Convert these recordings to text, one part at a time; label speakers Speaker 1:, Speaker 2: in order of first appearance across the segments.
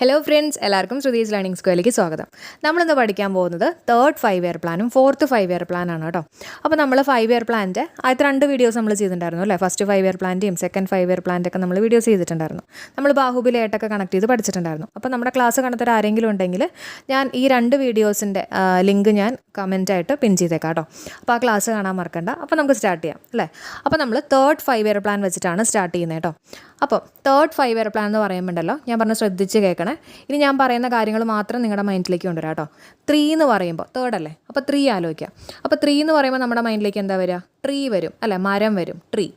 Speaker 1: Hello friends, എല്ലാവർക്കും Shruthi's learning സ്ക്വയറിലേക്ക് സ്വാഗതം. നമ്മളിന്ന് പഠിക്കാൻ പോകുന്നത് തേർഡ് 5 ഇയർ പ്ലാനും ഫോർത്ത് 5 ഇയർ പ്ലാനാണ് കേട്ടോ. അപ്പോൾ നമ്മൾ 5 ഇയർ പ്ലാൻ്റെ ആദ്യത്തെ 2 വീഡിയോസ് നമ്മൾ ചെയ്തിട്ടുണ്ടായിരുന്നു അല്ലേ. ഫസ്റ്റ് 5 ഇയർ പ്ലാൻ്റെയും സെക്കൻഡ് 5 ഇയർ പ്ലാൻ്റെ ഒക്കെ നമ്മൾ വീഡിയോസ് ചെയ്തിട്ടുണ്ടായിരുന്നു. നമ്മൾ ബാഹുബലിയായിട്ടൊക്കെ കണക്ട് ചെയ്ത് പഠിച്ചിട്ടുണ്ടായിരുന്നു. അപ്പോൾ നമ്മുടെ ക്ലാസ് കണ്ടൊരു ആരെങ്കിലും ഉണ്ടെങ്കിൽ ഞാൻ ഈ 2 വീഡിയോസിൻ്റെ ലിങ്ക് ഞാൻ കമൻറ്റായിട്ട് പിൻ ചെയ്തേക്കാം കേട്ടോ. അപ്പോൾ ആ ക്ലാസ് കാണാൻ മറക്കണ്ട. അപ്പോൾ നമുക്ക് സ്റ്റാർട്ട് ചെയ്യാം അല്ലേ. അപ്പോൾ നമ്മൾ തേർഡ് 5 ഇയർ പ്ലാൻ വെച്ചിട്ടാണ് സ്റ്റാർട്ട് ചെയ്യുന്നത് കേട്ടോ. അപ്പോൾ തേർഡ് 5 ഇയർ പ്ലാൻ എന്ന് പറയുമ്പോണ്ടല്ലോ, ഞാൻ പറഞ്ഞ് ശ്രദ്ധിച്ച് കേൾക്കണേ. ഇനി ഞാൻ പറയുന്ന കാര്യങ്ങൾ മാത്രം നിങ്ങളുടെ മൈൻഡിലേക്ക് കൊണ്ടുവരാം കേട്ടോ. 3 എന്ന് പറയുമ്പോൾ തേർഡ് അല്ലേ, അപ്പോൾ 3 ആലോചിക്കാം. അപ്പോൾ 3 എന്ന് പറയുമ്പോൾ നമ്മുടെ മൈൻഡിലേക്ക് എന്താ വരിക? ട്രീ വരും അല്ലേ, മരം വരും, ട്രീ.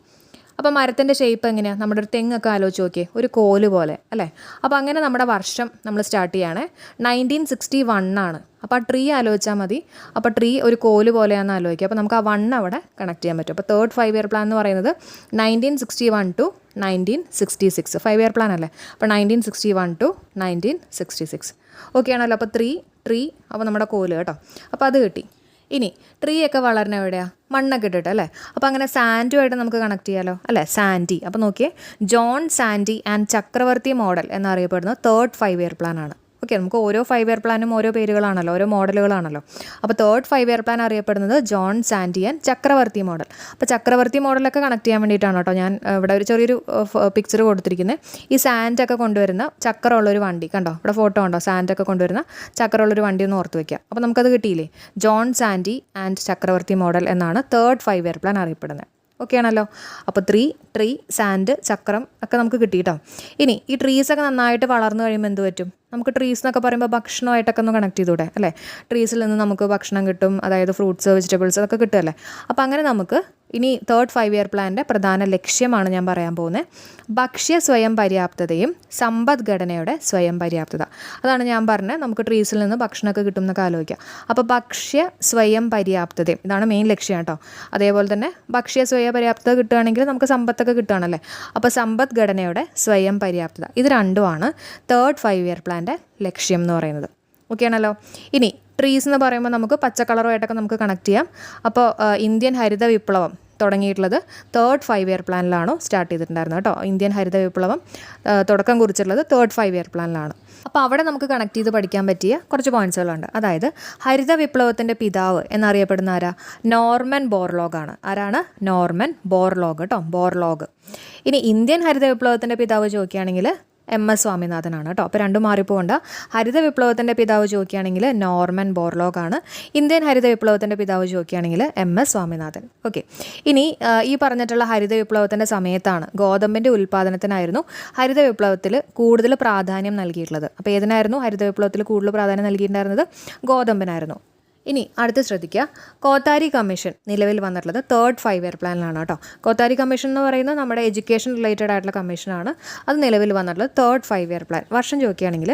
Speaker 1: അപ്പോൾ മരത്തിൻ്റെ ഷേപ്പ് എങ്ങനെയാണ്? നമ്മുടെ ഒരു തെങ്ങൊക്കെ ആലോചിച്ച് നോക്കിയേ, ഒരു കോല് പോലെ അല്ലേ. അപ്പോൾ അങ്ങനെ നമ്മുടെ വർഷം നമ്മൾ സ്റ്റാർട്ട് ചെയ്യുകയാണേ 1961 ആണ്. അപ്പോൾ ആ ട്രീ ആലോചിച്ചാൽ മതി. അപ്പോൾ ട്രീ ഒരു കോല് പോലെയാണെന്ന് ആലോചിക്കുക. അപ്പോൾ നമുക്ക് ആ 1 അവിടെ കണക്ട് ചെയ്യാൻ പറ്റും. അപ്പോൾ തേർഡ് 5 ഇയർ പ്ലാൻ എന്ന് പറയുന്നത് 1961 to 1966 5 ഇയർ പ്ലാൻ അല്ലേ. അപ്പോൾ 1961 to 1966 ഓക്കെ ആണല്ലോ. അപ്പോൾ ട്രീ അപ്പോൾ നമ്മുടെ കോല് കേട്ടോ. അപ്പോൾ അത് കിട്ടി. ഇനി ട്രീ ഒക്കെ വളരണ എവിടെയാണ്? മണ്ണൊക്കെ ഇട്ടിട്ട് അല്ലേ. അപ്പോൾ അങ്ങനെ സാൻഡുമായിട്ട് നമുക്ക് കണക്ട് ചെയ്യാമല്ലോ അല്ലേ. സാൻഡി. അപ്പോൾ നോക്കിയേ, ജോൺ സാൻഡി ആൻഡ് ചക്രവർത്തി മോഡൽ എന്നറിയപ്പെടുന്നത് തേർഡ് 5 ഇയർ പ്ലാൻ ആണ്. ഓക്കെ, നമുക്ക് ഓരോ 5 ഇയർ പ്ലാനും ഓരോ പേരുകളാണല്ലോ, ഓരോ മോഡലുകളാണല്ലോ. അപ്പോൾ തേർഡ് 5 ഇയർ പ്ലാൻ അറിയപ്പെടുന്നത് ജോൺ സാൻഡി ആൻഡ് ചക്രവർത്തി മോഡൽ. അപ്പോൾ ചക്രവർത്തി മോഡലൊക്കെ കണക്ട് ചെയ്യാൻ വേണ്ടിയിട്ടാണ് കേട്ടോ ഞാൻ ഇവിടെ ഒരു ചെറിയൊരു പിക്ചർ കൊടുത്തിരിക്കുന്നത്. ഈ സാൻഡൊക്കെ കൊണ്ടുവരുന്ന ചക്രമുള്ളൊരു വണ്ടി കണ്ടോ, ഇവിടെ ഫോട്ടോ ഉണ്ടോ? സാൻഡൊക്കെ കൊണ്ടുവരുന്ന ചക്രമുള്ളൊരു വണ്ടി ഒന്ന് ഓർത്ത് വയ്ക്കുക. അപ്പോൾ നമുക്കത് കിട്ടിയില്ലേ, ജോൺ സാൻഡി ആൻഡ് ചക്രവർത്തി മോഡൽ എന്നാണ് തേർഡ് 5 ഇയർ പ്ലാൻ അറിയപ്പെടുന്നത്. ഓക്കെ ആണല്ലോ. അപ്പോൾ ട്രീ, സാൻഡ്, ചക്രം ഒക്കെ നമുക്ക് കിട്ടി കേട്ടോ. ഇനി ഈ ട്രീസൊക്കെ നന്നായിട്ട് വളർന്നു കഴിയുമ്പോൾ എന്ത് പറ്റും? നമുക്ക് ട്രീസ് എന്നൊക്കെ പറയുമ്പോൾ ഭക്ഷണമായിട്ടൊക്കെ ഒന്ന് കണക്ട് ചെയ്തൂടെ അല്ലേ. ട്രീസിൽ നിന്ന് നമുക്ക് ഭക്ഷണം കിട്ടും, അതായത് ഫ്രൂട്ട്സ്, വെജിറ്റബിൾസ് അതൊക്കെ കിട്ടുമല്ലേ. അപ്പോൾ അങ്ങനെ നമുക്ക് ഇനി തേർഡ് 5 ഇയർ പ്ലാൻ്റെ പ്രധാന ലക്ഷ്യമാണ് ഞാൻ പറയാൻ പോകുന്നത്. ഭക്ഷ്യ സ്വയം പര്യാപ്തതയും സമ്പദ്ഘടനയുടെ സ്വയം പര്യാപ്തത. അതാണ് ഞാൻ പറഞ്ഞത്, നമുക്ക് ട്രീസിൽ നിന്ന് ഭക്ഷണമൊക്കെ കിട്ടും എന്നൊക്കെ ആലോചിക്കാം. അപ്പോൾ ഭക്ഷ്യ സ്വയം പര്യാപ്തതയും ഇതാണ് മെയിൻ ലക്ഷ്യം കേട്ടോ. അതേപോലെ തന്നെ ഭക്ഷ്യ സ്വയം പര്യാപ്തത കിട്ടുകയാണെങ്കിൽ നമുക്ക് സമ്പത്തൊക്കെ കിട്ടുകയാണല്ലേ. അപ്പോൾ സമ്പദ്ഘടനയുടെ സ്വയം പര്യാപ്തത, ഇത് രണ്ടുമാണ് തേർഡ് 5 ഇയർ പ്ലാൻ്റെ ലക്ഷ്യം എന്ന് പറയുന്നത്. ഓക്കെ ആണല്ലോ. ഇനി ട്രീസ് എന്ന് പറയുമ്പോൾ നമുക്ക് പച്ച കളറുമായിട്ടൊക്കെ നമുക്ക് കണക്ട് ചെയ്യാം. അപ്പോൾ ഇന്ത്യൻ ഹരിത വിപ്ലവം തുടങ്ങിയിട്ടുള്ളത് തേർഡ് 5 ഇയർ പ്ലാനിലാണോ സ്റ്റാർട്ട് ചെയ്തിട്ടുണ്ടായിരുന്നത് കേട്ടോ. ഇന്ത്യൻ ഹരിത വിപ്ലവം തുടക്കം കുറിച്ചിട്ടുള്ളത് തേർഡ് 5 ഇയർ പ്ലാനിലാണ്. അപ്പോൾ അവിടെ നമുക്ക് കണക്ട് ചെയ്ത് പഠിക്കാൻ പറ്റിയ കുറച്ച് പോയിൻറ്റ്സുകളുണ്ട്. അതായത് ഹരിത വിപ്ലവത്തിൻ്റെ പിതാവ് എന്നറിയപ്പെടുന്ന ആരാ? നോർമൻ ബോർലോഗാണ്. ആരാണ്? നോർമൻ ബോർലോഗ് കേട്ടോ, ബോർലോഗ്. ഇനി ഇന്ത്യൻ ഹരിത വിപ്ലവത്തിൻ്റെ പിതാവ് ചോദിക്കുകയാണെങ്കിൽ MS സ്വാമിനാഥനാണ് കേട്ടോ. അപ്പോൾ രണ്ടും മാറിപ്പോകണ്ട. ഹരിത വിപ്ലവത്തിൻ്റെ പിതാവ് ചോദിക്കുകയാണെങ്കിൽ നോർമൻ ബോർലോഗാണ്. ഇന്ത്യൻ ഹരിത വിപ്ലവത്തിൻ്റെ പിതാവ് ചോദിക്കുകയാണെങ്കിൽ MS സ്വാമിനാഥൻ. ഓക്കെ, ഇനി ഈ പറഞ്ഞിട്ടുള്ള ഹരിത വിപ്ലവത്തിൻ്റെ സമയത്താണ് ഗോതമ്പിൻ്റെ ഉൽപ്പാദനത്തിനായിരുന്നു ഹരിത വിപ്ലവത്തിൽ കൂടുതൽ പ്രാധാന്യം നൽകിയിട്ടുള്ളത്. അപ്പോൾ ഏതിനായിരുന്നു ഹരിത വിപ്ലവത്തിൽ കൂടുതൽ പ്രാധാന്യം നൽകിയിട്ടുണ്ടായിരുന്നത്? ഗോതമ്പിനായിരുന്നു. ഇനി അടുത്ത് ശ്രദ്ധിക്കുക, കോത്താരി കമ്മീഷൻ നിലവിൽ വന്നിട്ടുള്ളത് തേർഡ് 5 ഇയർ പ്ലാനിലാണ് കേട്ടോ. കോത്താരി കമ്മീഷൻ എന്ന് പറയുന്നത് നമ്മുടെ എഡ്യൂക്കേഷൻ റിലേറ്റഡ് ആയിട്ടുള്ള കമ്മീഷനാണ്. അത് നിലവിൽ വന്നിട്ടുള്ളത് തേർഡ് 5 ഇയർ പ്ലാൻ. വർഷം ചോദിക്കുകയാണെങ്കിൽ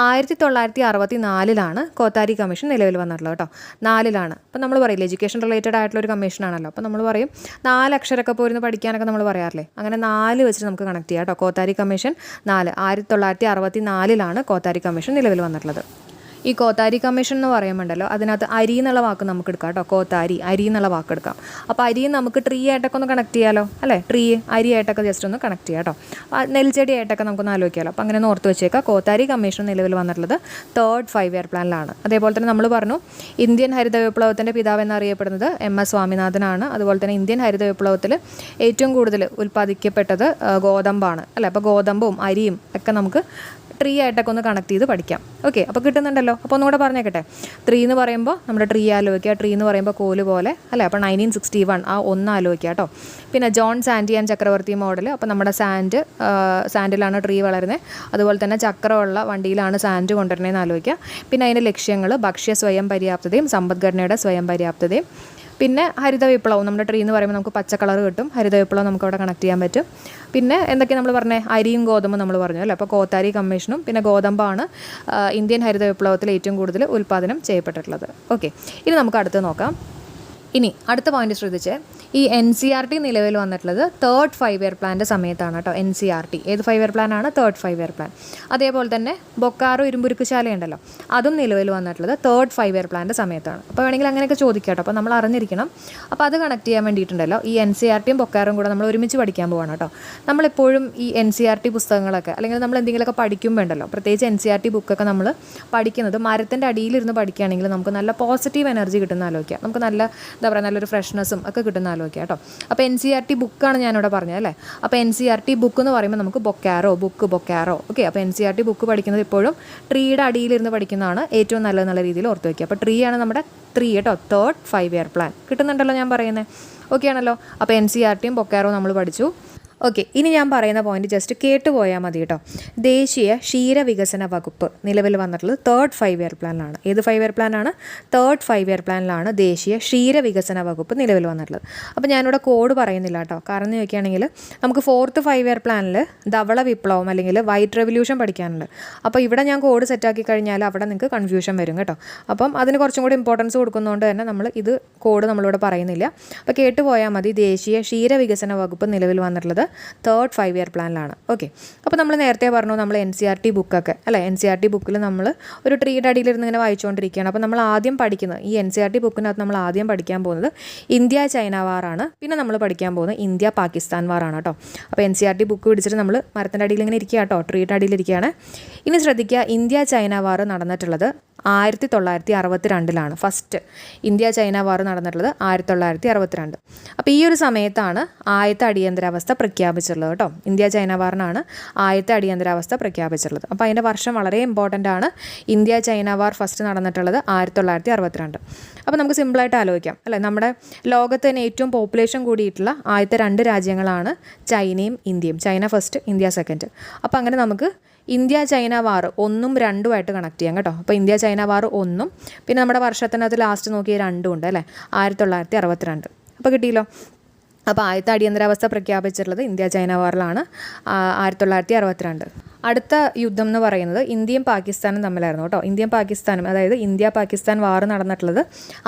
Speaker 1: 1964 കോത്താരി കമ്മീഷൻ നിലവിൽ വന്നിട്ടുള്ളത് കേട്ടോ. 4 അപ്പോൾ നമ്മൾ പറയില്ലേ എഡ്യൂക്കേഷൻ റിലേറ്റഡ് ആയിട്ടുള്ള ഒരു കമ്മീഷനാണല്ലോ. അപ്പോൾ നമ്മൾ പറയും 4 അക്ഷരമൊക്കെ പോയിരുന്ന് പഠിക്കാനൊക്കെ നമ്മൾ പറയാറില്ലേ. അങ്ങനെ 4 വെച്ചിട്ട് നമുക്ക് കണക്ട് ചെയ്യാം കേട്ടോ. കോത്താരി കമ്മീഷൻ 4 1964 കോത്താരി കമ്മീഷൻ നിലവിൽ വന്നിട്ടുള്ളത്. ഈ കോത്താരി കമ്മീഷൻ എന്ന് പറയുമ്പോണ്ടല്ലോ, അതിനകത്ത് അരി എന്നുള്ള വാക്ക് നമുക്ക് എടുക്കാം കേട്ടോ. കോത്താരി, അരി എന്നുള്ള വാക്ക് എടുക്കാം. അപ്പോൾ അരി നമുക്ക് ട്രീ ആയിട്ടൊക്കെ ഒന്ന് കണക്ട് ചെയ്യാമല്ലോ അല്ലേ. ട്രീ അരി ആയിട്ടൊക്കെ ജസ്റ്റ് ഒന്ന് കണക്ട് ചെയ്യാം കേട്ടോ. നെൽച്ചെടി ആയിട്ടൊക്കെ നമുക്കൊന്ന് ആലോചിക്കാമല്ലോ. അപ്പോൾ അങ്ങനെ ഒന്ന് ഓർത്ത് വെച്ചേക്കാം. കോത്താരി കമ്മീഷൻ നിലവിൽ വന്നിട്ടുള്ളത് തേർഡ് 5 ഇയർ പ്ലാനിലാണ്. അതേപോലെ തന്നെ നമ്മൾ പറഞ്ഞു ഇന്ത്യൻ ഹരിത വിപ്ലവത്തിൻ്റെ പിതാവ് എന്നറിയപ്പെടുന്നത് MS സ്വാമിനാഥനാണ്. അതുപോലെ തന്നെ ഇന്ത്യൻ ഹരിത വിപ്ലവത്തിൽ ഏറ്റവും കൂടുതൽ ഉൽപ്പാദിക്കപ്പെട്ടത് ഗോതമ്പാണ് അല്ലേ. അപ്പോൾ ഗോതമ്പും അരിയും ഒക്കെ നമുക്ക് ട്രീ ആയിട്ടൊക്കെ ഒന്ന് കണക്ട് ചെയ്ത് പഠിക്കാം. ഓക്കെ, അപ്പോൾ കിട്ടുന്നുണ്ടല്ലോ. അപ്പോൾ ഒന്നുകൂടെ പറഞ്ഞേക്കട്ടെ. 3 എന്ന് പറയുമ്പോൾ നമ്മുടെ ട്രീ ആലോചിക്കുക. ട്രീ എന്ന് പറയുമ്പോൾ കോല് പോലെ അല്ലേ. അപ്പോൾ 1961 ആ 1 ആലോചിക്കുക കേട്ടോ. പിന്നെ ജോൺ സാൻഡി ആൻഡ് ചക്രവർത്തി മോഡൽ. അപ്പോൾ നമ്മുടെ സാൻഡിലാണ് ട്രീ വളരുന്നത്. അതുപോലെ തന്നെ ചക്രമുള്ള വണ്ടിയിലാണ് സാൻഡ് കൊണ്ടുവരുന്നതെന്ന് ആലോചിക്കുക. പിന്നെ അതിൻ്റെ ലക്ഷ്യങ്ങൾ ഭക്ഷ്യ സ്വയം പര്യാപ്തതയും സമ്പദ്ഘടനയുടെ സ്വയം പര്യാപ്തതയും. പിന്നെ ഹരിത വിപ്ലവം, നമ്മുടെ ട്രീ എന്ന് പറയുമ്പോൾ നമുക്ക് പച്ച കളർ കിട്ടും. ഹരിത വിപ്ലവം നമുക്ക് അവിടെ കണക്ട് ചെയ്യാൻ പറ്റും. പിന്നെ എന്തൊക്കെയാണ് നമ്മൾ പറഞ്ഞത്? അരിയും ഗോതമ്പും നമ്മൾ പറഞ്ഞു അല്ലേ. അപ്പോൾ കോത്താരി കമ്മീഷനും പിന്നെ ഗോതമ്പാണ് ഇന്ത്യൻ ഹരിത വിപ്ലവത്തിൽ ഏറ്റവും കൂടുതൽ ഉൽപ്പാദനം ചെയ്യപ്പെട്ടിട്ടുള്ളത്. ഓക്കെ, ഇനി നമുക്ക് അടുത്ത് നോക്കാം. ഇനി അടുത്ത പോയിന്റ് ശ്രദ്ധിച്ച് ഈ NCERT നിലവിൽ വന്നിട്ടുള്ളത് തേർഡ് 5 ഇയർ പ്ലാൻ്റെ സമയത്താണ് കേട്ടോ. NCERT ഏത് 5 ഇയർ പ്ലാനാണ്? Third 5 year plan. അതേപോലെ തന്നെ ബൊക്കാറോ ഇരുമ്പുരുക്കുശാല ഉണ്ടല്ലോ, അതും നിലവിൽ വന്നിട്ടുള്ളത് തേർഡ് 5 ഇയർ പ്ലാൻ്റെ സമയത്താണ്. അപ്പോൾ വേണമെങ്കിൽ അങ്ങനെയൊക്കെ ചോദിക്കാം കേട്ടോ. അപ്പോൾ നമ്മൾ അറിഞ്ഞിരിക്കണം. അപ്പോൾ അത് കണക്ട് ചെയ്യാൻ വേണ്ടിയിട്ടുണ്ടല്ലോ ഈ NCERTയും ബൊക്കാറും കൂടെ നമ്മൾ ഒരുമിച്ച് പഠിക്കാൻ പോവാണ് കേട്ടോ. നമ്മളെപ്പോഴും ഈ NCERT പുസ്തകങ്ങളൊക്കെ അല്ലെങ്കിൽ നമ്മൾ എന്തെങ്കിലുമൊക്കെ പഠിക്കുമ്പോൾ ഉണ്ടല്ലോ, പ്രത്യേകിച്ച് NCERT ബുക്കൊക്കെ നമ്മൾ പഠിക്കുന്നത് മരത്തിൻ്റെ അടിയിലിരുന്ന് പഠിക്കുകയാണെങ്കിൽ നമുക്ക് നല്ല പോസിറ്റീവ് എനർജി കിട്ടുന്ന ആലോചിക്കാം. നമുക്ക് നല്ല എന്താ പറയുക നല്ലൊരു ഫ്രഷ്നെസ്സും ഒക്കെ കിട്ടുന്ന ആലോചിക്കാം കേട്ടോ. അപ്പോൾ NCERT ബുക്കാണ് ഞാനിവിടെ പറഞ്ഞത് അല്ലേ. അപ്പോൾ NCERT ബുക്ക് എന്ന് പറയുമ്പോൾ നമുക്ക് ബൊക്കാറോ ഓക്കെ. അപ്പോൾ NCERT ബുക്ക് പഠിക്കുന്നത് എപ്പോഴും ട്രീയുടെ അടിയിലിരുന്ന് പഠിക്കുന്നതാണ് ഏറ്റവും നല്ലതെന്നുള്ള രീതിയിൽ ഓർത്ത് വയ്ക്കുക. അപ്പോൾ ട്രീ ആണ് നമ്മുടെ 3 കേട്ടോ, തേർഡ് 5 ഇയർ പ്ലാൻ. കിട്ടുന്നുണ്ടല്ലോ ഞാൻ പറയുന്നത്? ഓക്കെ ആണല്ലോ. അപ്പോൾ NCERTയും ബൊക്കാറോ നമ്മൾ പഠിച്ചു. ഓക്കെ, ഇനി ഞാൻ പറയുന്ന പോയിന്റ് ജസ്റ്റ് കേട്ടുപോയാൽ മതി കേട്ടോ. ദേശീയ ക്ഷീരവികസന വകുപ്പ് നിലവിൽ വന്നിട്ടുള്ളത് തേർഡ് 5 ഇയർ പ്ലാനിലാണ്. ഏത് 5 ഇയർ പ്ലാനാണ്? തേർഡ് 5 ഇയർ പ്ലാനിലാണ് ദേശീയ ക്ഷീരവികസന വകുപ്പ് നിലവിൽ വന്നിട്ടുള്ളത്. അപ്പോൾ ഞാനിവിടെ കോഡ് പറയുന്നില്ല കേട്ടോ. കാരണം ചോദിക്കുകയാണെങ്കിൽ നമുക്ക് ഫോർത്ത് 5 ഇയർ പ്ലാനിൽ ധവള വിപ്ലവം അല്ലെങ്കിൽ വൈറ്റ് റെവല്യൂഷൻ പഠിക്കാനുണ്ട്. അപ്പോൾ ഇവിടെ ഞാൻ കോഡ് സെറ്റാക്കി കഴിഞ്ഞാൽ അവിടെ നിങ്ങൾക്ക് കൺഫ്യൂഷൻ വരും കേട്ടോ. അപ്പം അതിന് കുറച്ചും കൂടി ഇമ്പോർട്ടൻസ് കൊടുക്കുന്നതുകൊണ്ട് തന്നെ നമ്മൾ ഇത് കോഡ് നമ്മളിവിടെ പറയുന്നില്ല. അപ്പോൾ കേട്ടുപോയാൽ മതി. ദേശീയ ക്ഷീരവികസന വകുപ്പ് നിലവിൽ വന്നിട്ടുള്ളത് തേർഡ് 5 ഇയർ പ്ലാനിലാണ്. ഓക്കെ, അപ്പോൾ നമ്മൾ നേരത്തെ പറഞ്ഞു നമ്മൾ NCERT ബുക്കൊക്കെ അല്ലേ, NCERT ബുക്കിൽ നമ്മൾ ഒരു ട്രീയുടെ അടിയിലിരുന്ന് ഇങ്ങനെ വായിച്ചുകൊണ്ടിരിക്കുകയാണ്. അപ്പോൾ നമ്മൾ ആദ്യം പഠിക്കുന്നത് ഈ NCERT ബുക്കിനകത്ത് നമ്മൾ ആദ്യം പഠിക്കാൻ പോകുന്നത് ഇന്ത്യ ചൈന വാറാണ്. പിന്നെ നമ്മൾ പഠിക്കാൻ പോകുന്നത് ഇന്ത്യ പാകിസ്ഥാൻ വാറാണ് കേട്ടോ. അപ്പോൾ NCERT ബുക്ക് പിടിച്ചിട്ട് നമ്മൾ മരത്തിൻ്റെ അടിയിൽ ഇങ്ങനെ ഇരിക്കുക കേട്ടോ, ട്രീയുടെ അടിയിലിരിക്കുകയാണ്. ഇനി ശ്രദ്ധിക്കുക, ഇന്ത്യ ചൈന വാർ നടന്നിട്ടുള്ളത് 1962 ഫസ്റ്റ് ഇന്ത്യ ചൈന വാർ നടന്നിട്ടുള്ളത് 1962. അപ്പോൾ ഈ ഒരു സമയത്താണ് ആദ്യത്തെ അടിയന്തരാവസ്ഥ പ്രഖ്യാപിച്ചിട്ടുള്ളത് കേട്ടോ. ഇന്ത്യ ചൈന വാറിനാണ് ആദ്യത്തെ അടിയന്തരാവസ്ഥ പ്രഖ്യാപിച്ചിട്ടുള്ളത്. അപ്പോൾ അതിൻ്റെ വർഷം വളരെ ഇമ്പോർട്ടൻ്റ് ആണ്. ഇന്ത്യ ചൈന വാർ ഫസ്റ്റ് നടന്നിട്ടുള്ളത് 1962. അപ്പോൾ നമുക്ക് സിമ്പിളായിട്ട് ആലോചിക്കാം അല്ലേ. നമ്മുടെ ലോകത്ത് തന്നെ ഏറ്റവും പോപ്പുലേഷൻ കൂടിയിട്ടുള്ള ആദ്യത്തെ 2 രാജ്യങ്ങളാണ് ചൈനയും ഇന്ത്യയും. China first, India second. അപ്പോൾ അങ്ങനെ നമുക്ക് ഇന്ത്യ ചൈന വാർ 1ഉം 2ഉമായിട്ട് കണക്ട് ചെയ്യാം കേട്ടോ. അപ്പോൾ ഇന്ത്യ ചൈന വാർ 1ഉം പിന്നെ നമ്മുടെ വർഷത്തിനകത്ത് ലാസ്റ്റ് നോക്കിയ 2ഉം ഉണ്ട് അല്ലേ, 1962. അപ്പോൾ കിട്ടിയല്ലോ. അപ്പോൾ ആദ്യത്തെ അടിയന്തരാവസ്ഥ പ്രഖ്യാപിച്ചിട്ടുള്ളത് ഇന്ത്യ ചൈന വാറിലാണ് 1962. അടുത്ത യുദ്ധം എന്ന് പറയുന്നത് ഇന്ത്യയും പാകിസ്ഥാനും തമ്മിലായിരുന്നു കേട്ടോ. ഇന്ത്യയും പാകിസ്ഥാനും, അതായത് ഇന്ത്യ പാകിസ്ഥാൻ വാർ നടന്നിട്ടുള്ളത്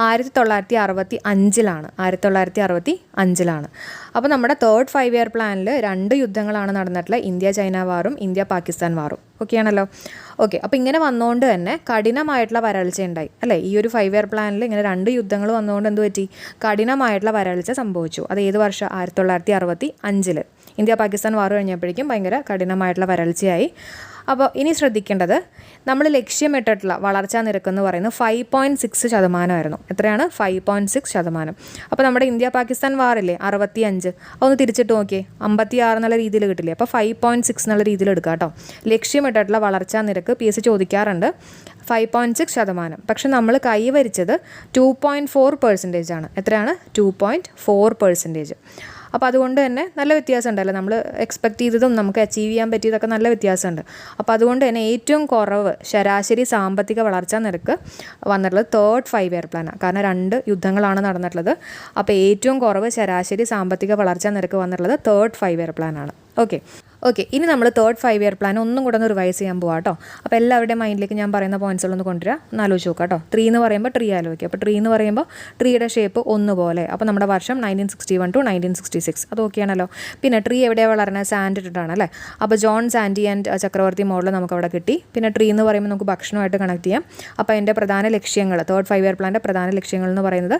Speaker 1: 1965ലാണ്. 1965ലാണ്. അപ്പോൾ നമ്മുടെ തേർഡ് 5 ഇയർ പ്ലാനിൽ 2 യുദ്ധങ്ങളാണ് നടന്നിട്ടുള്ളത്, ഇന്ത്യ ചൈന വാറും ഇന്ത്യ പാകിസ്ഥാൻ വാറും. ഓക്കെ ആണല്ലോ. ഓക്കെ, അപ്പോൾ ഇങ്ങനെ വന്നുകൊണ്ട് തന്നെ കഠിനമായിട്ടുള്ള വരൾച്ച ഉണ്ടായി അല്ലേ. ഈ ഒരു 5 ഇയർ പ്ലാനിൽ ഇങ്ങനെ 2 യുദ്ധങ്ങൾ വന്നുകൊണ്ട് എന്ത് പറ്റി? കഠിനമായിട്ടുള്ള വരൾച്ച സംഭവിച്ചു. അത് ഏത് വർഷം? 1965. ഇന്ത്യ പാകിസ്ഥാൻ വാർ കഴിഞ്ഞപ്പോഴേക്കും ഭയങ്കര കഠിനമായിട്ടുള്ള വരൾച്ചയായി. അപ്പോൾ ഇനി ശ്രദ്ധിക്കേണ്ടത്, നമ്മൾ ലക്ഷ്യമിട്ടിട്ടുള്ള വളർച്ചാ നിരക്ക് എന്ന് പറയുന്നത് 5.6%. എത്രയാണ്? 5.6%. അപ്പോൾ നമ്മുടെ ഇന്ത്യ പാകിസ്ഥാൻ വാറില്ലേ 65, അതൊന്ന് തിരിച്ചിട്ട് നോക്കിയേ, 56 എന്നുള്ള രീതിയിൽ കിട്ടില്ലേ. അപ്പോൾ 5.6 എന്നുള്ള രീതിയിൽ എടുക്കുക കേട്ടോ. ലക്ഷ്യമിട്ടിട്ടുള്ള വളർച്ചാ നിരക്ക് PSC ചോദിക്കാറുണ്ട് 5.6%. പക്ഷെ നമ്മൾ കൈവരിച്ചത് 2.4% ആണ്. എത്രയാണ്? 2.4%. അപ്പോൾ അതുകൊണ്ട് തന്നെ നല്ല വ്യത്യാസം ഉണ്ടല്ലോ. നമ്മൾ എക്സ്പെക്ട് ചെയ്തതും നമുക്ക് അച്ചീവ് ചെയ്യാൻ പറ്റിയതൊക്കെ നല്ല വ്യത്യാസമുണ്ട്. അപ്പോൾ അതുകൊണ്ട് തന്നെ ഏറ്റവും കുറവ് ശരാശരി സാമ്പത്തിക വളർച്ചാ നിരക്ക് വന്നിട്ടുള്ളത് തേർഡ് 5 ഇയർ പ്ലാനാണ്. കാരണം 2 യുദ്ധങ്ങളാണ് നടന്നിട്ടുള്ളത്. അപ്പോൾ ഏറ്റവും കുറവ് ശരാശരി സാമ്പത്തിക വളർച്ചാ നിരക്ക് വന്നിട്ടുള്ളത് തേർഡ് 5 ഇയർ പ്ലാനാണ്. ഓക്കെ, ഇനി നമ്മൾ തേർഡ് 5 ഇയർ പ്ലാൻ ഒന്നും കൂടെ ഒന്ന് റിവൈസ് ചെയ്യാൻ പോകാം കേട്ടോ. അപ്പോൾ എല്ലാവരുടെയും മൈൻഡിലേക്ക് ഞാൻ പറയുന്ന പോയിന്റ്സുകളൊന്ന് കൊണ്ടുവരിക, ഒന്ന് ആലോചിച്ച് നോക്കാം കേട്ടോ. 3 എന്ന് പറയുമ്പോൾ ട്രീ ആലോചിക്കുക. അപ്പോൾ ട്രീ എന്ന് പറയുമ്പോൾ ട്രീയുടെ ഷേപ്പ് ഒന്നുപോലെ. അപ്പോൾ നമ്മുടെ വർഷം 1961 to 1966. അത് ഓക്കെയാണല്ലോ. പിന്നെ ട്രീ എവിടെയാണ് വളരുന്നത്? സാൻഡ് ഇട്ടിട്ടാണ് അല്ലേ. അപ്പോൾ ജോൺ സാൻഡി ആൻഡ് ചക്രവർത്തി മോഡൽ നമുക്ക് അവിടെ കിട്ടി. പിന്നെ ട്രീ എന്ന് പറയുമ്പോൾ നമുക്ക് ഭക്ഷണമായിട്ട് കണക്ട് ചെയ്യാം. അപ്പോൾ അതിൻ്റെ പ്രധാന ലക്ഷ്യങ്ങൾ, തേർഡ് 5 ഇയർ പ്ലാൻ്റെ പ്രധാന ലക്ഷ്യങ്ങൾ എന്ന് പറയുന്നത്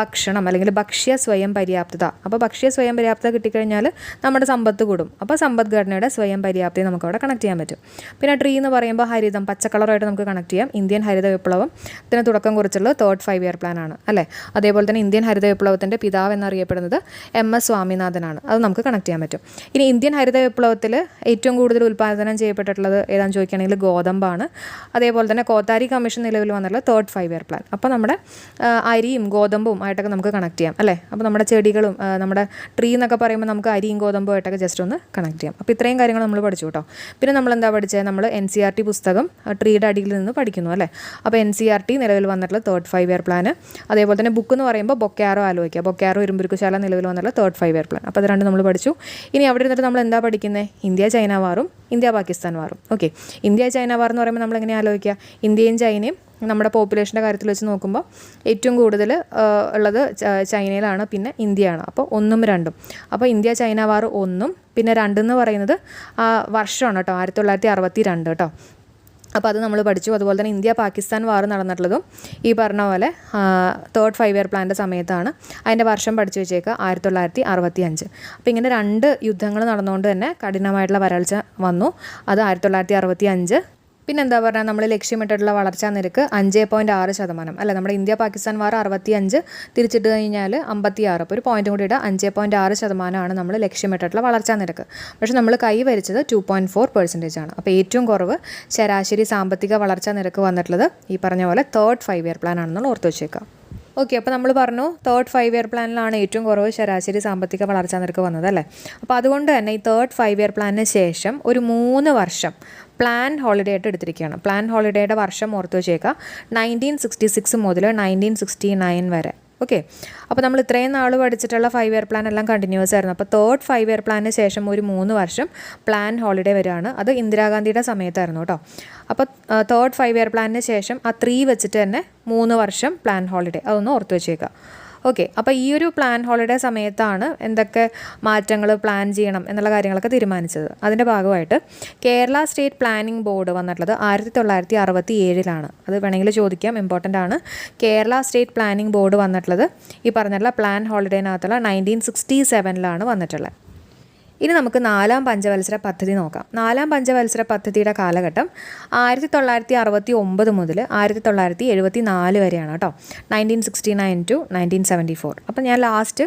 Speaker 1: ഭക്ഷണം അല്ലെങ്കിൽ ഭക്ഷ്യ സ്വയം പര്യാപ്തത. അപ്പോൾ ഭക്ഷ്യ സ്വയം പര്യാപ്തത കിട്ടിക്കഴിഞ്ഞാൽ നമ്മുടെ സമ്പത്ത് കൂടും. അപ്പോൾ സമ്പദ്ഘടനയുടെ സ്വയം പര്യാപ്തി നമുക്ക് അവിടെ കണക്ട് ചെയ്യാൻ പറ്റും. പിന്നെ ട്രീ എന്ന് പറയുമ്പോൾ ഹരിതം, പച്ച കളറായിട്ട് നമുക്ക് കണക്ട് ചെയ്യാം. ഇന്ത്യൻ ഹരിത വിപ്ലവം ഇതിന് തുടക്കം കുറിച്ചുള്ളത് തേർഡ് 5 ഇയർ പ്ലാൻ ആണ് അല്ലേ. അതേപോലെ തന്നെ ഇന്ത്യൻ ഹരിത വിപ്ലവത്തിൻ്റെ പിതാവ് എന്നറിയപ്പെടുന്നത് MS സ്വാമിനാഥനാണ്. അത് നമുക്ക് കണക്ട് ചെയ്യാൻ പറ്റും. ഇനി ഇന്ത്യൻ ഹരിത വിപ്ലവത്തിൽ ഏറ്റവും കൂടുതൽ ഉൽപ്പാദനം ചെയ്യപ്പെട്ടിട്ടുള്ളത് ഏതാണെന്ന് ചോദിക്കുകയാണെങ്കിൽ ഗോതമ്പാണ്. അതേപോലെ തന്നെ കോത്താരി കമ്മീഷൻ നിലവിൽ വന്നിട്ടുള്ള തേർഡ് 5 ഇയർ പ്ലാൻ. അപ്പോൾ നമ്മുടെ അരിയും ഗോതമ്പും ആയിട്ടൊക്കെ നമുക്ക് കണക്ട് ചെയ്യാം അല്ലേ. അപ്പോൾ നമ്മുടെ ചെടികളും നമ്മുടെ ട്രീ എന്നൊക്കെ പറയുമ്പോൾ നമുക്ക് അരിയും ഗോതമ്പും ആയിട്ടൊക്കെ ജസ്റ്റ് ഒന്ന് കണക്ട് ചെയ്യാം. അപ്പോൾ ഇത്രയും കാര്യങ്ങൾ നമ്മൾ പഠിച്ചു കേട്ടോ. പിന്നെ നമ്മൾ എന്താ പഠിച്ചത്? നമ്മൾ NCERT പുസ്തകം ട്രീയുടെ അടിയിൽ നിന്ന് പഠിക്കുന്നു അല്ലേ. അപ്പോൾ NCERT നിലവിൽ വന്നിട്ടുള്ള തേർഡ് 5 ഇയർ പ്ലാൻ. അതേപോലെ തന്നെ ബുക്ക് എന്ന് പറയുമ്പോൾ ബൊക്കാറോ ആലോചിക്കുക. ബൊക്കാറോ ഇരുമ്പുരുക്കുശാല നിലവിൽ വന്നിട്ടുള്ള തേർഡ് 5 ഇയർ പ്ലാൻ. അപ്പോൾ അത് 2 നമ്മൾ പഠിച്ചു. ഇനി അവിടെ ഇരുന്നിട്ട് നമ്മൾ എന്താ പഠിക്കുന്നത്? ഇന്ത്യ ചൈന വാറും ഇന്ത്യ പാകിസ്ഥാൻ വാറും. ഓക്കെ, ഇന്ത്യ ചൈന വാർ എന്ന് പറയുമ്പോൾ നമ്മൾ എങ്ങനെ ആലോചിക്കുക? ഇന്ത്യയും ചൈനയും നമ്മുടെ പോപ്പുലേഷൻ്റെ കാര്യത്തിൽ വെച്ച് നോക്കുമ്പോൾ ഏറ്റവും കൂടുതൽ ഉള്ളത് ചൈനയിലാണ്, പിന്നെ ഇന്ത്യയാണ്. അപ്പോൾ 1ഉം 2ഉം. അപ്പോൾ ഇന്ത്യ ചൈന വാർ 1ഉം പിന്നെ 2 പറയുന്നത് വർഷമാണ് കേട്ടോ, 1962 കേട്ടോ. അപ്പോൾ അത് നമ്മൾ പഠിച്ചു. അതുപോലെ തന്നെ ഇന്ത്യ പാകിസ്ഥാൻ വാർ നടന്നിട്ടുള്ളതും ഈ പറഞ്ഞ പോലെ തേർഡ് 5 ഇയർ പ്ലാൻ്റെ സമയത്താണ്. അതിൻ്റെ വർഷം പഠിച്ചു വെച്ചേക്കുക 1965. അപ്പോൾ ഇങ്ങനെ 2 യുദ്ധങ്ങൾ നടന്നുകൊണ്ട് തന്നെ കഠിനമായിട്ടുള്ള വരൾച്ച വന്നു. അത് 1965. പിന്നെ എന്താ പറയുക, നമ്മൾ ലക്ഷ്യമിട്ടിട്ടുള്ള വളർച്ചാ നിരക്ക് 5.6%. അല്ല, നമ്മുടെ ഇന്ത്യ പാകിസ്ഥാൻ വാർ 65 തിരിച്ചിട്ട് കഴിഞ്ഞാൽ 56. അപ്പോൾ ഒരു പോയിന്റ് കൂടി ഇടുക, 5.6% നമ്മൾ ലക്ഷ്യമിട്ടിട്ടുള്ള വളർച്ചാ നിരക്ക്. പക്ഷേ നമ്മൾ കൈവരിച്ചത് 2.4% ആണ്. അപ്പോൾ ഏറ്റവും കുറവ് ശരാശരി സാമ്പത്തിക വളർച്ചാ നിരക്ക് വന്നിട്ടുള്ളത് ഈ പറഞ്ഞ പോലെ തേർഡ് 5 ഇയർ പ്ലാൻ ആണെന്നുള്ള ഓർത്ത് വെച്ചേക്കാം. ഓക്കെ, അപ്പോൾ നമ്മൾ പറഞ്ഞു തേർഡ് 5 ഇയർ പ്ലാനിലാണ് ഏറ്റവും കുറവ് ശരാശരി സാമ്പത്തിക വളർച്ചാ നിരക്ക് വന്നത് അല്ലേ. അപ്പോൾ അതുകൊണ്ട് തന്നെ ഈ തേർഡ് 5 ഇയർ പ്ലാനിന് ശേഷം ഒരു 3 വർഷം പ്ലാൻ ഹോളിഡേ ആയിട്ട് എടുത്തിരിക്കുകയാണ്. പ്ലാൻ ഹോളിഡേയുടെ വർഷം ഓർത്ത് വെച്ചേക്കാം 1966 മുതൽ 1969 വരെ. ഓക്കെ, അപ്പോൾ നമ്മൾ ഇത്രയും നാൾ പഠിച്ചിട്ടുള്ള 5 ഇയർ പ്ലാൻ എല്ലാം കണ്ടിന്യൂസ് ആയിരുന്നു. അപ്പോൾ തേർഡ് 5 ഇയർ പ്ലാനിന് ശേഷം ഒരു 3 വർഷം പ്ലാൻ ഹോളിഡേ വരികയാണ്. അത് ഇന്ദിരാഗാന്ധിയുടെ സമയത്തായിരുന്നു കേട്ടോ. അപ്പോൾ തേർഡ് 5 ഇയർ പ്ലാനിന് ശേഷം ആ 3 വെച്ചിട്ട് തന്നെ 3 വർഷം പ്ലാൻ ഹോളിഡേ, അതൊന്ന് ഓർത്ത് വെച്ചേക്കുക. ഓക്കെ, അപ്പോൾ ഈ ഒരു പ്ലാൻ ഹോളിഡേ സമയത്താണ് എന്തൊക്കെ മാറ്റങ്ങൾ പ്ലാൻ ചെയ്യണം എന്നുള്ള കാര്യങ്ങളൊക്കെ തീരുമാനിച്ചത്. അതിൻ്റെ ഭാഗമായിട്ട് കേരള സ്റ്റേറ്റ് പ്ലാനിംഗ് ബോർഡ് വന്നിട്ടുള്ളത് 1967. അത് വേണമെങ്കിൽ ചോദിക്കാം, ഇമ്പോർട്ടൻ്റ് ആണ്. കേരള സ്റ്റേറ്റ് പ്ലാനിംഗ് ബോർഡ് വന്നിട്ടുള്ളത് ഈ പറഞ്ഞിട്ടുള്ള പ്ലാൻ ഹോളിഡേനകത്തുള്ള 1967 വന്നിട്ടുള്ളത്. ഇനി നമുക്ക് 4ാം പഞ്ചവത്സര പദ്ധതി നോക്കാം. 4ാം പഞ്ചവത്സര പദ്ധതിയുടെ കാലഘട്ടം 1969 മുതൽ 1974 വരെയാണ് കേട്ടോ. 1969 to 1974. അപ്പോൾ ഞാൻ ലാസ്റ്റ്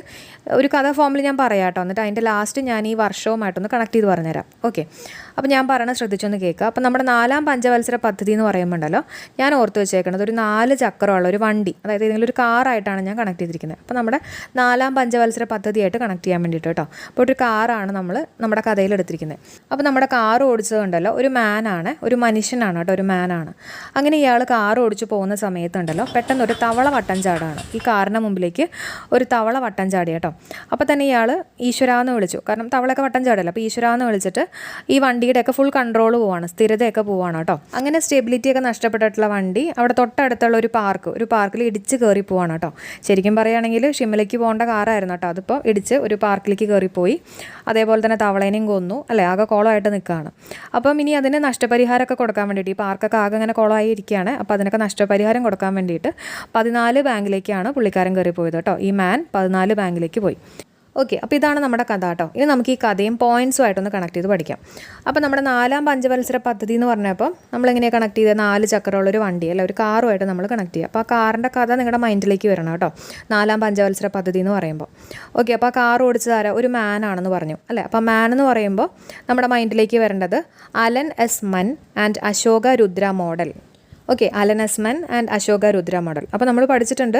Speaker 1: ഒരു കഥ ഫോമിൽ ഞാൻ പറയാം കേട്ടോ, എന്നിട്ട് അതിൻ്റെ ലാസ്റ്റ് ഞാൻ ഈ വർഷവുമായിട്ടൊന്ന് കണക്ട് ചെയ്ത് പറഞ്ഞുതരാം. ഓക്കെ, അപ്പോൾ ഞാൻ പറയണത് ശ്രദ്ധിച്ചൊന്ന് കേൾക്കുക. അപ്പോൾ നമ്മുടെ 4ാം പഞ്ചവത്സര പദ്ധതി എന്ന് പറയുമ്പോൾ ഉണ്ടല്ലോ, ഞാൻ ഓർത്ത് വെച്ചേക്കുന്നത് ഒരു 4 ചക്രമുള്ള ഒരു വണ്ടി, അതായത് ഏതെങ്കിലും ഒരു കാറായിട്ടാണ് ഞാൻ കണക്ട് ചെയ്തിരിക്കുന്നത്. അപ്പോൾ നമ്മുടെ 4ാം പഞ്ചവത്സര പദ്ധതിയായിട്ട് കണക്ട് ചെയ്യാൻ വേണ്ടിയിട്ട് കേട്ടോ. അപ്പോൾ ഒരു കാറാണ് നമ്മൾ നമ്മുടെ കഥയിൽ എടുത്തിരിക്കുന്നത്. അപ്പോൾ നമ്മുടെ കാർ ഓടിച്ചതുണ്ടല്ലോ ഒരു മാനാണ്, ഒരു മനുഷ്യനാണ് കേട്ടോ, ഒരു മാനാണ്. അങ്ങനെ ഇയാൾ കാർ ഓടിച്ച് പോകുന്ന സമയത്തുണ്ടല്ലോ പെട്ടെന്ന് ഒരു തവള വട്ടം ചാടാണ്. ഈ കാറിൻ്റെ മുമ്പിലേക്ക് ഒരു തവള വട്ടം ചാടി കേട്ടോ. അപ്പോൾ തന്നെ ഇയാൾ ഈശ്വരാന്ന് വിളിച്ചു, കാരണം തവളയൊക്കെ വട്ടം ചാടല്ലോ. അപ്പോൾ ഈശ്വരാന്ന് വിളിച്ചിട്ട് ഈ വണ്ടിയുടെയൊക്കെ ഫുൾ കൺട്രോൾ പോവാണ്, സ്ഥിരതയൊക്കെ പോവാണ് കേട്ടോ. അങ്ങനെ സ്റ്റെബിലിറ്റിയൊക്കെ നഷ്ടപ്പെട്ടിട്ടുള്ള വണ്ടി അവിടെ തൊട്ടടുത്തുള്ള ഒരു പാർക്കിൽ ഇടിച്ച് കയറി പോവാണ് കേട്ടോ. ശരിക്കും പറയുകയാണെങ്കിൽ ഷിംലയ്ക്ക് പോകേണ്ട കാറായിരുന്നു കേട്ടോ, അതിപ്പോൾ ഇടിച്ച് ഒരു പാർക്കിലേക്ക് കയറിപ്പോയി. അതേപോലെ തന്നെ തവളേനെയും കൊന്നു അല്ലേ, ആകെ കോളമായിട്ട് നിൽക്കുകയാണ്. അപ്പം ഇനി അതിന് നഷ്ടപരിഹാരമൊക്കെ കൊടുക്കാൻ വേണ്ടിയിട്ട്, ഈ പാർക്കൊക്കെ ആകെ ഇങ്ങനെ കോളമായി ഇരിക്കുകയാണ്. അപ്പോൾ അതിനൊക്കെ നഷ്ടപരിഹാരം കൊടുക്കാൻ വേണ്ടിയിട്ട് 14 ബാങ്കിലേക്കാണ് പുള്ളിക്കാരൻ കയറി പോയത് കേട്ടോ. ഈ മാൻ 14 ബാങ്കിലേക്ക് പോയി. ഓക്കെ, അപ്പോൾ ഇതാണ് നമ്മുടെ കഥ കേട്ടോ. ഇനി നമുക്ക് ഈ കഥയും പോയിൻറ്സുമായിട്ടൊന്ന് കണക്ട് ചെയ്ത് പഠിക്കാം. അപ്പോൾ നമ്മുടെ 4ാം പഞ്ചവത്സര പദ്ധതി എന്ന് പറഞ്ഞപ്പോൾ നമ്മളെങ്ങനെയാണ് കണക്ട് ചെയ്തത്, 4 ചക്രമുള്ളൊരു വണ്ടി അല്ല, ഒരു കാറുമായിട്ട് നമ്മൾ കണക്ട് ചെയ്യുക. അപ്പോൾ ആ കാറിൻ്റെ കഥ നിങ്ങളുടെ മൈൻഡിലേക്ക് വരണം കേട്ടോ, 4ാം പഞ്ചവത്സര പദ്ധതി എന്ന് പറയുമ്പോൾ. ഓക്കെ, അപ്പോൾ ആ കാർ ഓടിച്ചതാരാ, ഒരു മാൻ ആണെന്ന് പറഞ്ഞു അല്ലേ. അപ്പോൾ മാൻ എന്ന് പറയുമ്പോൾ നമ്മുടെ മൈൻഡിലേക്ക് വരേണ്ടത് Alan S Manne and Ashoka Rudra model. Okay, Alan S Manne and Ashoka Rudra model. അപ്പോൾ നമ്മൾ പഠിച്ചിട്ടുണ്ട്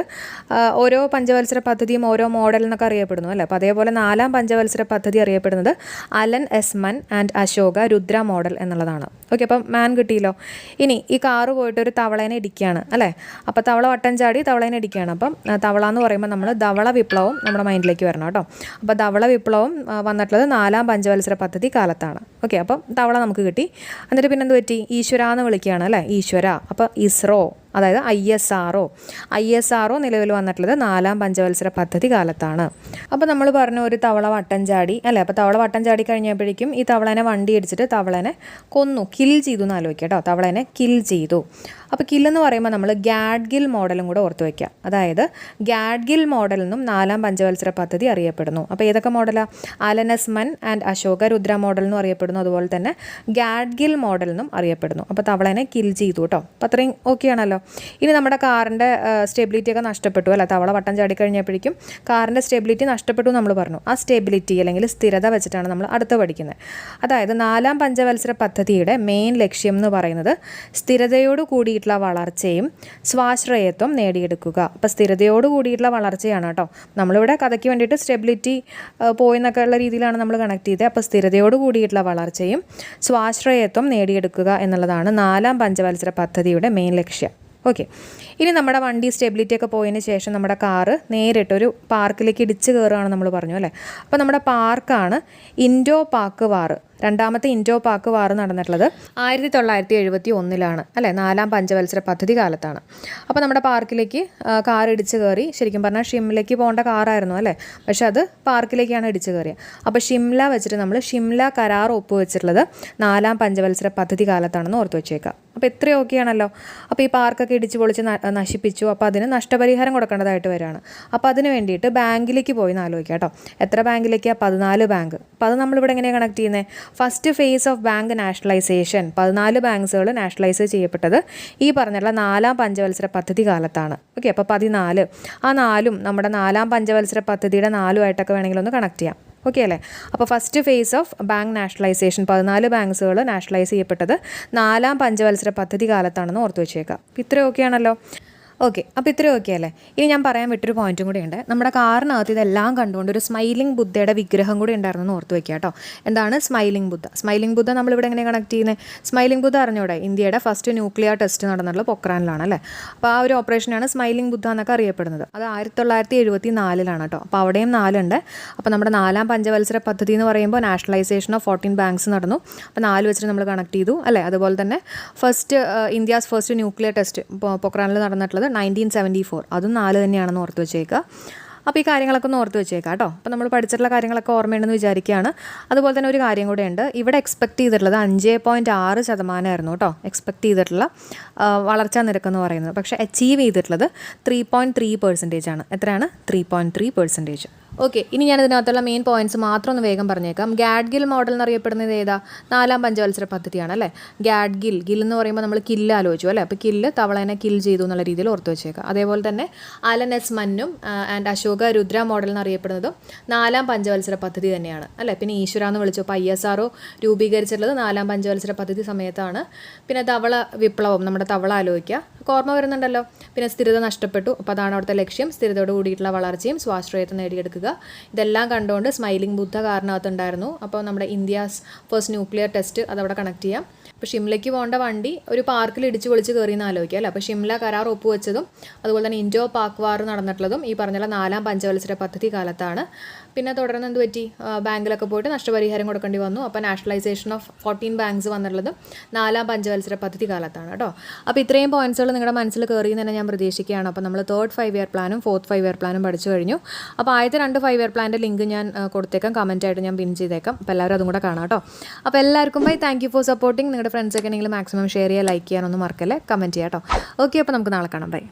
Speaker 1: ഓരോ പഞ്ചവത്സര പദ്ധതിയും ഓരോ മോഡൽ എന്നൊക്കെ അറിയപ്പെടുന്നു അല്ലേ. അപ്പോൾ അതേപോലെ 4ാം പഞ്ചവത്സര പദ്ധതി അറിയപ്പെടുന്നത് Allen S Manne and Ashoka Rudra model എന്നുള്ളതാണ്. ഓക്കെ, അപ്പം മാൻ കിട്ടിയല്ലോ. ഇനി ഈ കാറ് പോയിട്ട് ഒരു തവളേനെ ഇടിക്കുകയാണ് അല്ലേ. അപ്പോൾ തവള വട്ടം ചാടി തവളേനെ ഇടിക്കുകയാണ്. അപ്പം തവള എന്ന് പറയുമ്പോൾ നമ്മൾ ധവള വിപ്ലവം നമ്മുടെ മൈൻഡിലേക്ക് വരണം കേട്ടോ. അപ്പോൾ ധവള വിപ്ലവം വന്നിട്ടുള്ളത് 4ാം പഞ്ചവത്സര പദ്ധതി കാലത്താണ്. ഓക്കെ, അപ്പം തവള നമുക്ക് കിട്ടി. എന്നിട്ട് പിന്നെ എന്ത് പറ്റി, ഈശ്വര എന്ന് വിളിക്കുകയാണ് അല്ലേ, ഈശ്വര. അപ്പോൾ ഇസ്രോ, അതായത് ISRO നിലവിൽ വന്നിട്ടുള്ളത് 4ാം പഞ്ചവത്സര പദ്ധതി കാലത്താണ്. അപ്പോൾ നമ്മൾ പറഞ്ഞു ഒരു തവള വട്ടം ചാടി അല്ലേ. അപ്പോൾ തവള വട്ടം ചാടി കഴിഞ്ഞപ്പോഴേക്കും ഈ തവളനെ വണ്ടി ഇടിച്ചിട്ട് തവളനെ കൊന്നു, കിൽ ചെയ്തു എന്ന് ആലോചിക്കുക കേട്ടോ. തവളനെ കിൽ ചെയ്തു. അപ്പോൾ കില്ലെന്ന് പറയുമ്പോൾ നമ്മൾ ഗാഡ്ഗിൽ മോഡലും കൂടെ ഓർത്ത് വയ്ക്കുക. അതായത് ഗാഡ്ഗിൽ മോഡൽ എന്നും 4ാം പഞ്ചവത്സര പദ്ധതി അറിയപ്പെടുന്നു. അപ്പോൾ ഏതൊക്കെ മോഡലാണ്, Allen S Manne and Ashoka Rudra model എന്നും അറിയപ്പെടുന്നു, അതുപോലെ തന്നെ ഗാഡ്ഗിൽ മോഡൽ എന്നും അറിയപ്പെടുന്നു. അപ്പോൾ തവളനെ കിൽ ചെയ്തു കേട്ടോ. അപ്പോൾ അത്രയും ഓക്കെ ആണല്ലോ. ഇനി നമ്മുടെ കാറിൻ്റെ സ്റ്റെബിലിറ്റി ഒക്കെ നഷ്ടപ്പെട്ടു അല്ല, തവള വട്ടം ചാടിക്കഴിഞ്ഞപ്പോഴേക്കും കാറിൻ്റെ സ്റ്റെബിലിറ്റി നഷ്ടപ്പെട്ടു നമ്മൾ പറഞ്ഞു. ആ സ്റ്റെബിലിറ്റി അല്ലെങ്കിൽ സ്ഥിരത വെച്ചിട്ടാണ് നമ്മൾ അടുത്ത് പഠിക്കുന്നത്. അതായത് 4ാം പഞ്ചവത്സര പദ്ധതിയുടെ മെയിൻ ലക്ഷ്യം എന്ന് പറയുന്നത് സ്ഥിരതയോട് കൂടിയിട്ടുള്ള വളർച്ചയും സ്വാശ്രയത്വം നേടിയെടുക്കുക. അപ്പോൾ സ്ഥിരതയോട് കൂടിയിട്ടുള്ള വളർച്ചയാണ് കേട്ടോ. നമ്മളിവിടെ കഥയ്ക്ക് വേണ്ടിയിട്ട് സ്റ്റെബിലിറ്റി പോയെന്നൊക്കെ ഉള്ള രീതിയിലാണ് നമ്മൾ കണക്ട് ചെയ്തത്. അപ്പോൾ സ്ഥിരതയോട് കൂടിയിട്ടുള്ള വളർച്ചയും സ്വാശ്രയത്വം നേടിയെടുക്കുക എന്നുള്ളതാണ് 4ാം പഞ്ചവത്സര പദ്ധതിയുടെ മെയിൻ ലക്ഷ്യം. ഓക്കെ, ഇനി നമ്മുടെ വണ്ടി സ്റ്റെബിലിറ്റി ഒക്കെ പോയതിന് ശേഷം നമ്മുടെ കാറ് നേരിട്ടൊരു പാർക്കിലേക്ക് ഇടിച്ച് കയറുകയാണ് നമ്മൾ പറഞ്ഞു അല്ലേ. അപ്പോൾ നമ്മുടെ പാർക്കാണ് ഇൻഡോ പാക് വാർ രണ്ടാമത്തെ ഇൻഡോ പാക് വാർ നടന്നിട്ടുള്ളത് 1971 അല്ലേ, 4ാം പഞ്ചവത്സര പദ്ധതി കാലത്താണ്. അപ്പോൾ നമ്മുടെ പാർക്കിലേക്ക് കാർ ഇടിച്ച് കയറി, ശരിക്കും പറഞ്ഞാൽ ഷിംലയ്ക്ക് പോകേണ്ട കാറായിരുന്നു അല്ലേ, പക്ഷെ അത് പാർക്കിലേക്കാണ് ഇടിച്ച് കയറിയത്. അപ്പോൾ ഷിംല വെച്ചിട്ട് നമ്മൾ ഷിംല കരാർ ഒപ്പുവെച്ചിട്ടുള്ളത് 4ാം പഞ്ചവത്സര പദ്ധതി കാലത്താണെന്ന് ഓർത്ത് വെച്ചേക്കാം. അപ്പോൾ ഇത്രയും ഓക്കെയാണല്ലോ. അപ്പോൾ ഈ പാർക്കൊക്കെ ഇടിച്ച് പൊളിച്ച് നശിപ്പിച്ചു, അപ്പോൾ അതിന് നഷ്ടപരിഹാരം കൊടുക്കേണ്ടതായിട്ട് വരികയാണ്. അപ്പോൾ അതിന് വേണ്ടിയിട്ട് ബാങ്കിലേക്ക് പോയി എന്ന് ആലോചിക്കാം കേട്ടോ. എത്ര ബാങ്കിലേക്കാണ്? 14 ബാങ്ക്. അപ്പോൾ അത് നമ്മളിവിടെ എങ്ങനെയാണ് കണക്ട് ചെയ്യുന്നത്? First phase of bank nationalisation, 14 ബാങ്ക്സുകൾ നാഷണലൈസ് ചെയ്യപ്പെട്ടത് ഈ പറഞ്ഞുള്ള 4ാം പഞ്ചവത്സര പദ്ധതി കാലത്താണ്. ഓക്കെ, അപ്പോൾ 14, ആ 4ഉം നമ്മുടെ 4ാം പഞ്ചവത്സര പദ്ധതിയുടെ 4ഉമായിട്ടൊക്കെ വേണമെങ്കിൽ ഒന്ന് കണക്ട് ചെയ്യാം. ഓക്കെ അല്ലേ. അപ്പോൾ first phase of bank nationalisation, 14 ബാങ്ക്സുകൾ നാഷണലൈസ് ചെയ്യപ്പെട്ടത് 4ാം പഞ്ചവത്സര പദ്ധതി കാലത്താണെന്ന് ഓർത്ത് വെച്ചേക്കാം. അപ്പോൾ ഇത്രയും ഓക്കെയാണല്ലോ. ഓക്കെ, അപ്പോൾ ഇത്രയും ഓക്കെ അല്ലേ. ഇനി ഞാൻ പറയാൻ വിട്ടൊരു പോയിന്റും കൂടി ഉണ്ട്. നമ്മുടെ കാറിനകത്ത് ഇതെല്ലാം കണ്ടുകൊണ്ട് ഒരു സ്മൈലിംഗ് ബുദ്ധയുടെ വിഗ്രഹം കൂടി ഉണ്ടായിരുന്നു ഓർത്ത് വെക്കുക കേട്ടോ. എന്താണ് സ്മൈലിംഗ് ബുദ്ധ? സ്മൈലിംഗ് ബുദ്ധ നമ്മളിവിടെ എങ്ങനെ കണക്ട് ചെയ്യുന്നത്? സ്മൈലിംഗ് ബുദ്ധ അറിഞ്ഞൂടെ, ഇന്ത്യയുടെ ഫസ്റ്റ് ന്യൂക്ലിയർ ടെസ്റ്റ് നടന്നിട്ടുള്ള പൊക്രാനിലാണ് അല്ലേ. അപ്പോൾ ആ ഒരു ഓപ്പറേഷനാണ് സ്മൈലിംഗ് ബുദ്ധ എന്നൊക്കെ അറിയപ്പെടുന്നത്. അത് 1974 കേട്ടോ. അപ്പോൾ അവിടെയും 4 ഉണ്ട്. അപ്പോൾ നമ്മുടെ 4ാം പഞ്ചവത്സര പദ്ധതി എന്ന് പറയുമ്പോൾ നാഷണലൈസേഷൻ ഓഫ് 14 ബാങ്ക്സ് നടന്നു. അപ്പോൾ 4 വെച്ചിട്ട് നമ്മൾ കണക്ട് ചെയ്തു അല്ലേ. അതുപോലെ തന്നെ ഇന്ത്യാസ് ഫസ്റ്റ് ന്യൂക്ലിയർ ടെസ്റ്റ് പൊക്രാനിൽ നടന്നിട്ടുള്ളത് 1974, അതും 4 തന്നെയാണെന്ന് ഓർത്ത് വെച്ചേക്കുക. അപ്പോൾ ഈ കാര്യങ്ങളൊക്കെ ഒന്ന് ഓർത്ത് വെച്ചേക്കാം കേട്ടോ. അപ്പോൾ നമ്മൾ പഠിച്ചിട്ടുള്ള കാര്യങ്ങളൊക്കെ ഓർമ്മയുണ്ടെന്ന് വിചാരിക്കുകയാണ്. അതുപോലെ തന്നെ ഒരു കാര്യം കൂടെ ഉണ്ട്. ഇവിടെ എക്സ്പെക്ട് ചെയ്തിട്ടുള്ളത് 5.6% കേട്ടോ, എക്സ്പെക്ട് ചെയ്തിട്ടുള്ള വളർച്ചാ നിരക്കെന്ന് പറയുന്നത്. പക്ഷേ അച്ചീവ് ചെയ്തിട്ടുള്ളത് 3.3% ആണ്. എത്രയാണ്? 3.3%. ഓക്കെ, ഇനി ഞാൻ ഇതിനകത്തുള്ള മെയിൻ പോയിന്റ്സ് മാത്രം ഒന്ന് വേഗം പറഞ്ഞേക്കാം. ഗാഡ്ഗിൽ മോഡൽ എന്നറിയപ്പെടുന്നത് ഏതാ? 4ാം പഞ്ചവത്സര പദ്ധതിയാണ് അല്ലേ. ഗിൽ എന്ന് പറയുമ്പോൾ നമ്മൾ കില്ല് ആലോചിച്ചു അല്ലേ. അപ്പോൾ കില്ല് തവളേനെ കിൽ ചെയ്തു എന്നുള്ള രീതിയിൽ ഓർത്ത് വെച്ചേക്കാം. അതേപോലെ തന്നെ അലൻ എസ് മന്നും ആൻഡ് അശോക രുദ്ര മോഡൽ എന്നറിയപ്പെടുന്നതും 4ാം പഞ്ചവത്സര പദ്ധതി തന്നെയാണ് അല്ലേ. പിന്നെ ഈശ്വര എന്ന് വിളിച്ചു. അപ്പോൾ ISRO രൂപീകരിച്ചിട്ടുള്ളത് 4ാം പഞ്ചവത്സര പദ്ധതി സമയത്താണ്. പിന്നെ തവള വിപ്ലവം, നമ്മുടെ തവള ആലോചിക്കുക, ഓർമ്മ വരുന്നുണ്ടല്ലോ. പിന്നെ സ്ഥിരത നഷ്ടപ്പെട്ടു, അപ്പോൾ അതാണ് അവിടുത്തെ ലക്ഷ്യം. സ്ഥിരതയോട് കൂടിയിട്ടുള്ള വളർച്ചയും സ്വാശ്രയത്വം നേടിയെടുക്കുക. ഇതെല്ലാം കണ്ടുകൊണ്ട് സ്മൈലിംഗ് ബുദ്ധ കാറിനകത്തുണ്ടായിരുന്നു. അപ്പോൾ നമ്മുടെ ഇന്ത്യാസ് ഫസ്റ്റ് ന്യൂക്ലിയർ ടെസ്റ്റ് അതവിടെ കണക്ട് ചെയ്യാം. അപ്പോൾ ഷിംലയ്ക്ക് പോകേണ്ട വണ്ടി ഒരു പാർക്കിൽ ഇടിച്ച് പൊളിച്ച് കയറിയെന്ന് ആലോചിക്കുക അല്ലേ. അപ്പോൾ ഷിംല കരാർ ഒപ്പുവെച്ചതും അതുപോലെ തന്നെ ഇൻഡോ പാക് വാർ നടന്നിട്ടുള്ളതും ഈ പറഞ്ഞുള്ള 4ാം പഞ്ചവത്സര പദ്ധതി കാലത്താണ്. പിന്നെ തുടർന്ന് എന്ത് പറ്റി? ബാങ്കിലൊക്കെ പോയിട്ട് നഷ്ടപരിഹാരം കൊടുക്കേണ്ടി വന്നു. അപ്പോൾ നാഷണലൈസേഷൻ ഓഫ് 14 ബാങ്ക്സ് വന്നിട്ടുള്ളത് 4ാം പഞ്ചവത്സര പദ്ധതി കാലത്താണ് കേട്ടോ. അപ്പോൾ ഇത്രയും പോയിന്റ്സുകൾ നിങ്ങളുടെ മനസ്സിൽ കയറിയെന്ന് തന്നെ ഞാൻ പ്രതീക്ഷിക്കുകയാണ്. അപ്പോൾ നമ്മൾ 3rd 5 ഇയർ പ്ലാനും 4th 5 ഇയർ പ്ലാനും പഠിച്ചു കഴിഞ്ഞു. അപ്പോൾ ആദ്യത്തെ 2 5 ഇയർ പ്ലാൻ്റെ ലിങ്ക് ഞാൻ കൊടുത്തേക്കാം, കമൻറ്റായിട്ട് ഞാൻ പിൻ ചെയ്തേക്കാം. അപ്പോൾ എല്ലാവരും അതും കൂടെ കാണാം കേട്ടോ. അപ്പോൾ എല്ലാവർക്കും താങ്ക് യു ഫോർ സപ്പോർട്ടിങ്. നിങ്ങളുടെ ഫ്രണ്ട്സൊക്കെ ഉണ്ടെങ്കിൽ മാക്സിമം ഷെയർ ചെയ്യുക, ലൈക്ക് ചെയ്യാനൊന്നും മറക്കല്ലേ, കമൻറ്റ് ചെയ്യാം കേട്ടോ. ഓക്കെ, അപ്പോൾ നമുക്ക് നാളെ കാണാം. ബൈ.